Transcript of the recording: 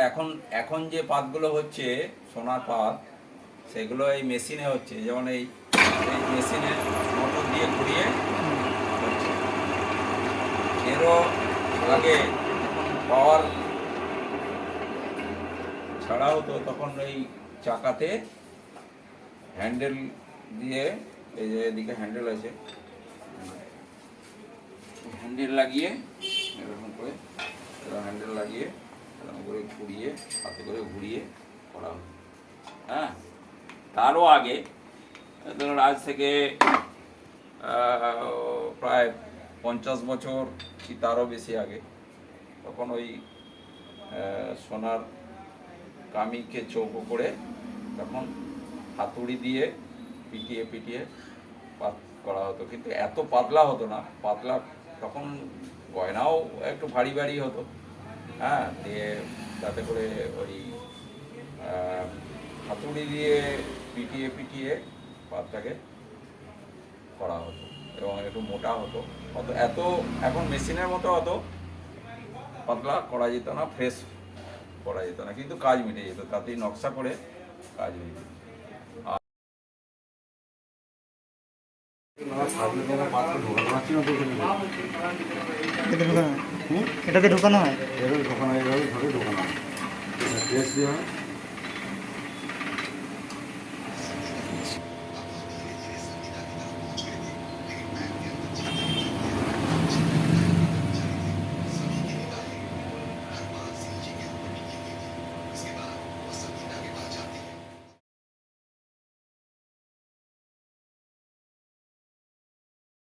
এখন এখন যে পাতগুলো হচ্ছে সোনার পাত, সেগুলো এই মেশিনে হচ্ছে। যেমন এই মেশিনে মোটর দিয়ে ঘুরিয়ে হচ্ছে। এরও আগে পাওয়ার ছাড়া হতো, তখন এই চাকাতে হ্যান্ডেল দিয়ে, এই যে এদিকে হ্যান্ডেল আছে, হ্যান্ডেল লাগিয়ে এরকম করে হ্যান্ডেল লাগিয়ে এরকম করে ঘুরিয়ে, হাতে করে ঘুরিয়ে করা হতো। হ্যাঁ, তারও আগে ধরুন আজ থেকে প্রায় 50 বছর কি তারও বেশি আগে, তখন ওই সোনার কামিকে চৌকো করে তখন হাতুড়ি দিয়ে পিটিয়ে পিটিয়ে পাত করা হতো। কিন্তু এত পাতলা হতো না, পাতলা তখন গয়নাও একটু ভারী ভারী হতো। হ্যাঁ, দিয়ে তাতে করে ওই হাতুড়ি দিয়ে পিটিয়ে পিটিয়ে পাতটাকে করা হতো এবং একটু মোটা হতো। অত এত এখন মেশিনের মতো অত পাতলা করা যেত না, ফ্রেশ করা যেত না, কিন্তু কাজ মিটে যেত, তাতেই নকশা করে কাজ মিটে যেত। এটাতে ঢোকানো হয়, ঢোকানো হয়,